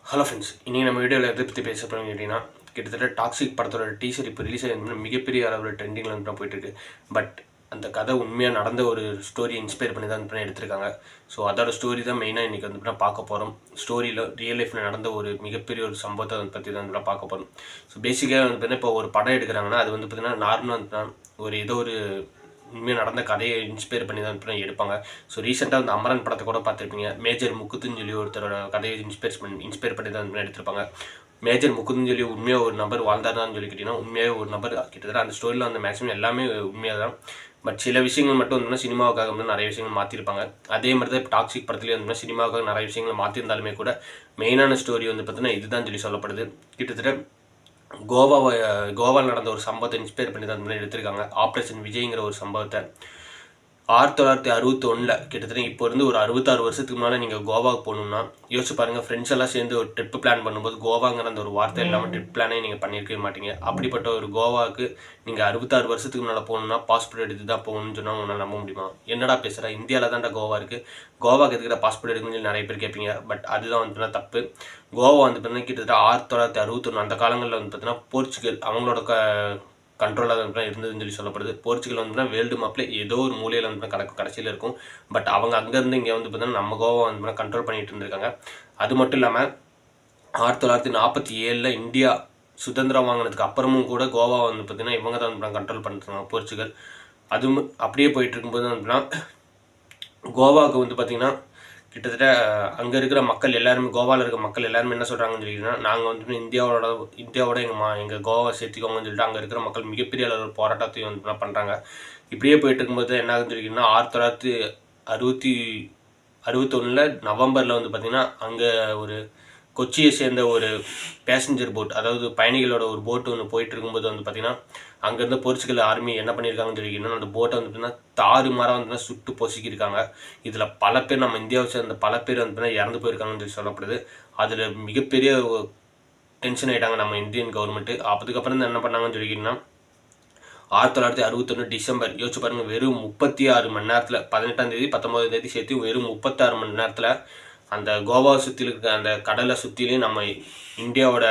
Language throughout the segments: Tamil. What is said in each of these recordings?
ஹலோ ஃப்ரெண்ட்ஸ், இன்றைக்கி நம்ம வீடியோவில் எதை பற்றி பேச போகிறோம்னு கேட்டிங்கன்னா, கிட்டத்தட்ட டாக்ஸிக் படத்தோட டீசர் இப்போ ரிலீஸ் ஆகிருந்தோம்னா மிகப்பெரிய அளவில் ட்ரெண்டிங்கில் வந்து தான் போயிட்டுருக்கு. பட் அந்த கதை உண்மையாக நடந்த ஒரு ஸ்டோரி இன்ஸ்பயர் பண்ணி தான் வந்து எடுத்திருக்காங்க. ஸோ அதோட ஸ்டோரி தான் மெயினாக இன்றைக்கி வந்து பார்க்க போகிறோம். ஸ்டோரியில் ரியல் லைஃப்பில் நடந்த ஒரு மிகப்பெரிய ஒரு சம்பவத்தை வந்து பற்றி தான் வந்து பார்க்க போகிறோம். ஸோ பேசிக்காக வந்து பார்த்தீங்கன்னா, இப்போ ஒரு படம் எடுக்கிறாங்கன்னா அது வந்து பார்த்திங்கன்னா நார்மலாக வந்து ஏதோ ஒரு உண்மையாக நடந்த கதையை இன்ஸ்பயர் பண்ணி தான் எடுப்பாங்க. ஸோ ரீசெண்டாக வந்து அமரன் படத்தை கூட பார்த்துருப்பீங்க. மேஜர் முகுத்துன்னு சொல்லி ஒருத்தரோட கதையை இன்ஸ்பயர் பண்ணி தான் எடுத்திருப்பாங்க. மேஜர் முகுந்துன்னு சொல்லி உண்மையாக ஒரு நபர் வாழ்ந்தார்னு சொல்லி கேட்டிங்கன்னா, உண்மையாக ஒரு நபர் கிட்டத்தட்ட அந்த ஸ்டோரியில் வந்து மேக்ஸிமம் எல்லாமே உண்மையாக தான். பட் சில விஷயங்கள் மட்டும் வந்து சினிமாவுக்காக வந்து நிறைய விஷயங்கள் மாற்றிருப்பாங்க. அதே மாதிரி தான் இப்போ டாக்ஸிக் படத்துலேயே வந்து சினிமாவுக்காக நிறைய விஷயங்கள் மாற்றிருந்தாலுமே கூட மெயினான ஸ்டோரி வந்து பார்த்தீங்கன்னா இதுதான் சொல்லி சொல்லப்படுது. கிட்டத்தட்ட கோவாவில் நடந்த ஒரு சம்பவத்தை இன்ஸ்பயர் பண்ணி தான் எடுத்திருக்காங்க. ஆப்ரேஷன் விஜய்ங்கிற ஒரு சம்பவத்தை 1961 கிட்டத்தட்ட இப்போ இருந்து ஒரு 66 வருஷத்துக்கு முன்னால் நீங்கள் கோவாவுக்கு போகணுன்னா யோசிச்சு பாருங்கள். ஃப்ரெண்ட்ஸ் எல்லாம் சேர்ந்து ஒரு ட்ரிப்பு பிளான் பண்ணும்போது கோவாங்கிற அந்த ஒரு வார்த்தை இல்லாமல் ட்ரிப் பிளானே நீங்கள் பண்ணியிருக்கவே மாட்டீங்க. அப்படிப்பட்ட ஒரு கோவாவுக்கு நீங்கள் 66 வருஷத்துக்கு முன்னால் போகணுன்னா பாஸ்போர்ட் எடுத்து தான் போகணும்னு சொன்னால் உங்களால் நம்ப முடியுமா? என்னடா பேசுகிற, இந்தியாவில் தான்டா கோவா இருக்குது, கோவாக்கு எதுக்கிற பாஸ்போர்ட் எடுக்குன்னு சொல்லி நிறைய பேர் கேட்பீங்க. பட் அதுதான் வந்து தப்பு. கோவா வந்து பார்த்தீங்கன்னா கிட்டத்தட்ட 1961 அந்த காலங்களில் வந்து பார்த்தீங்கன்னா போர்ச்சுகல் அவங்களோட கண்ட்ரோலாக தான் இருந்ததுன்னு சொல்லி சொல்லப்படுது. போர்ச்சுகல் வந்து வேர்ல்டு மேப்பில் ஏதோ ஒரு மூலையில் வந்து கடைசியில் இருக்கும். பட் அவங்க அங்கேருந்து இங்கே வந்து பார்த்தீங்கன்னா நம்ம கோவா வந்து கண்ட்ரோல் பண்ணிட்டு இருந்திருக்காங்க. அது மட்டும் இல்லாமல் 1947 இந்தியா சுதந்திரம் வாங்கினதுக்கு அப்புறமும் கூட கோவா வந்து பார்த்தீங்கன்னா இவங்க தான் வந்து கண்ட்ரோல் பண்ணிருக்காங்க, போர்ச்சுகல். அதுவும் அப்படியே போயிட்டு இருக்கும்போது வந்துன்னா கோவாவுக்கு வந்து பார்த்திங்கன்னா கிட்டத்தட்ட அங்கே இருக்கிற மக்கள் எல்லாருமே, கோவாவில் இருக்கிற மக்கள் எல்லாருமே என்ன சொல்கிறாங்கன்னு சொல்லிங்கன்னா, நாங்கள் வந்து இந்தியாவோட எங்கள் கோவா சேர்த்திக்கோங்கன்னு சொல்லிட்டு அங்கே இருக்கிற மக்கள் மிகப்பெரிய அளவில் போராட்டத்தையும் வந்து பண்ணுறாங்க. இப்படியே போயிட்டு இருக்கும்போது என்ன ஆகுதுன்னு சொல்லிங்கன்னா 1961 நவம்பரில் வந்து பார்த்திங்கன்னா அங்கே ஒரு கொச்சியை சேர்ந்த ஒரு பேசஞ்சர் போட், அதாவது பயணிகளோட ஒரு போட்டு ஒன்று போயிட்டு இருக்கும்போது வந்து பார்த்திங்கன்னா அங்கேருந்து போர்ச்சுகல் ஆர்மி என்ன பண்ணியிருக்காங்கன்னு சொல்லிங்கன்னா அந்த போட்டை வந்து பார்த்தீங்கன்னா தாறுமாறாக வந்து சுட்டு பொசுக்கியிருக்காங்க. இதில் பல பேர் நம்ம இந்தியாவை சேர்ந்த பல பேர் வந்து இறந்து போயிருக்காங்கன்னு சொல்லி சொல்லப்படுது. அதில் மிகப்பெரிய டென்ஷன் ஆகிட்டாங்க நம்ம இந்தியன் கவர்மெண்ட்டு. அதுக்கப்புறம் தான் என்ன பண்ணாங்கன்னு சொல்லிக்கிட்டிங்கன்னா 1961 டிசம்பர் யோசிச்சு பாருங்கள், வெறும் 36 மணி நேரத்தில் 18ஆம் தேதி 19ஆம் தேதி சேர்த்து வெறும் 36 மணி நேரத்தில் அந்த கோவாவை சுற்றி இருக்க அந்த கடலை சுற்றிலையும் நம்ம இந்தியாவோட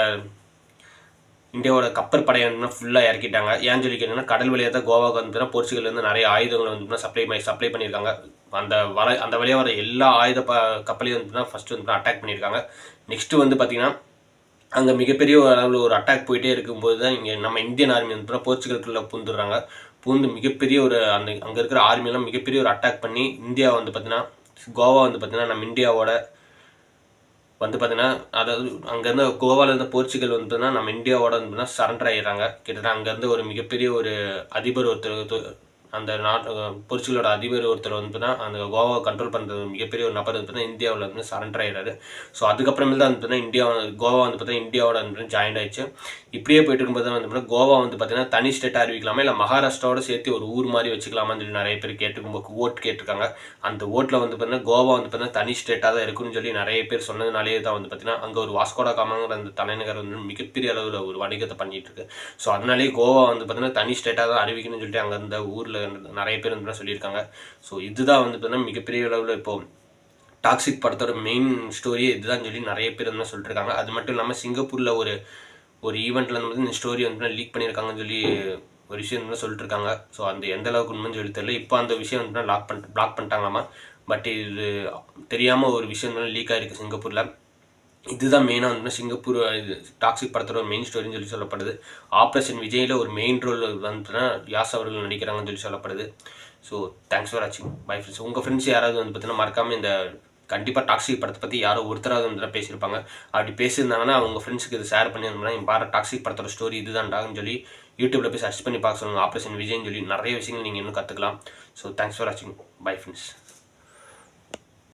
கப்பல் படையை வந்து ஃபுல்லாக இறக்கிட்டாங்க. ஏன்னு சொல்லி கேட்டிங்கன்னா கடல் வழியாக தான் கோவாவுக்கு வந்து போர்ச்சுகல்லேருந்து நிறைய ஆயுதங்களை வந்து சப்ளை பண்ணியிருக்காங்க. அந்த வழியாக வர எல்லா கப்பலையும் வந்து ஃபஸ்ட்டு வந்து அட்டாக் பண்ணியிருக்காங்க. நெக்ஸ்ட்டு வந்து பார்த்திங்கன்னா அங்கே மிகப்பெரிய அளவில் ஒரு அட்டாக் போயிட்டே இருக்கும்போது தான் இங்கே நம்ம இந்தியன் ஆர்மி வந்து போர்ச்சுகலுக்குள்ளே பூந்து மிகப்பெரிய ஒரு அங்கே இருக்கிற ஆர்மியெல்லாம் மிகப்பெரிய ஒரு அட்டாக் பண்ணி இந்தியா வந்து பார்த்திங்கன்னா கோவா வந்து பார்த்திங்கன்னா நம்ம இந்தியாவோட வந்து பார்த்தீங்கன்னா, அதாவது அங்கேருந்து கோவாலேருந்து போர்ச்சுகல் வந்து நம்ம இந்தியாவோட வந்து சரண்டர் ஆகிடுறாங்க. கிட்டத்தட்ட அங்கேருந்து ஒரு மிகப்பெரிய ஒரு அதிபர் ஒருத்தர், அந்த போர்ச்சுகலோட அதிபர் ஒருத்தர் வந்து அந்த கோவாவை கண்ட்ரோல் பண்ணுறது மிகப்பெரிய ஒரு நபர் வந்து இந்தியாவில் வந்து சரண்டர் ஆகிடாரு. ஸோ அதுக்கப்புறமேல் தான் வந்து கோவா வந்து பார்த்தீங்கன்னா இந்தியாவோட வந்து ஜாயின் ஆயிடுச்சு. இப்படியே போயிட்டு இருக்கும்போது தான் வந்து கோவா வந்து பார்த்தீங்கன்னா தனி ஸ்டேட்டாக அறிவிக்கலாமா இல்லை மகாராஷ்டிராவோட சேர்த்து ஒரு ஊர் மாதிரி வச்சுக்கலாமான்னு சொல்லி நிறைய பேர் ஓட் கேட்டிருக்காங்க. அந்த ஓட்டில் வந்து பார்த்தீங்கன்னா கோவா வந்து பார்த்தீங்கன்னா தனி ஸ்டேட்டாக தான் இருக்குன்னு சொல்லி நிறைய பேர் சொன்னதுனாலே தான் வந்து பார்த்தீங்கன்னா அங்கே ஒரு வாஸ்கோடா காமாங்கிற அந்த தலைநகர் வந்து மிகப்பெரிய அளவில் ஒரு வணிகத்தை பண்ணிட்டு இருக்கு. ஸோ அதனாலேயே கோவா வந்து பார்த்தீங்கன்னா தனி ஸ்டேட்டாக தான் அறிவிக்கணும்னு சொல்லிட்டு அங்கே இருந்த ஊரில் நிறைய பேர் வந்து சொல்லியிருக்காங்க. ஸோ இதுதான் வந்து பார்த்தீங்கன்னா மிகப்பெரிய அளவில் இப்போது டாக்ஸிக் படத்தோட மெயின் ஸ்டோரியே இதுதான் சொல்லி நிறைய பேர் வந்து சொல்லிட்டு இருக்காங்க. அது மட்டும் இல்லாமல் சிங்கப்பூரில் ஒரு ஈவெண்ட்டில் வந்து இந்த ஸ்டோரி வந்து லீக் பண்ணியிருக்காங்கன்னு சொல்லி ஒரு விஷயம் வந்து சொல்லிட்டு இருக்காங்க. ஸோ அந்த எந்த அளவுக்கு உண்மைன்னு சொல்லி தெரியல. இப்போ அந்த விஷயம் வந்து பிளாக் பண்ணிட்டாங்களாமா. பட் இது தெரியாமல் ஒரு விஷயம் வந்து லீக் ஆகிருக்கு சிங்கப்பூரில். இதுதான் மெயினாக வந்து சிங்கப்பூர் டாக்ஸிக் படத்தோட ஒரு மெயின் ஸ்டோரின்னு சொல்லி சொல்லப்படுது. ஆப்ரேஷன் விஜயில் ஒரு மெயின் ரோல் வந்துன்னா யாஸ் அவர்கள் நடிக்கிறாங்கன்னு சொல்லி சொல்லப்படுது. ஸோ தேங்க்ஸ் ஃபார் வாட்சிங். Bye friends. உங்கள் ஃப்ரெண்ட்ஸ் யாராவது வந்து பார்த்தீங்கன்னா மறக்காமல் இந்த கண்டிப்பாக டாக்ஸிக் படத்தை பற்றி யாரோ ஒருத்தராவது வந்து பேசியிருப்பாங்க. அப்படி பேசியிருந்தாங்கன்னா அவங்க ஃப்ரெண்ட்ஸுக்கு இது ஷேர் பண்ணியிருந்தோம்னா பாரு டாக்ஸிக் படத்தோட ஸ்டோரி இதுதான்டான்னு சொல்லி யூடியூப்பில் போய் சர்ச் பண்ணி பார்க்க சொல்லுங்கள். ஆப்ரேஷன் விஜய்ன்னு சொல்லி நிறைய விஷயங்கள் நீங்கள் இன்னும் கற்றுக்கலாம். ஸோ தேங்க்ஸ் ஃபார் வாட்சிங். Bye friends.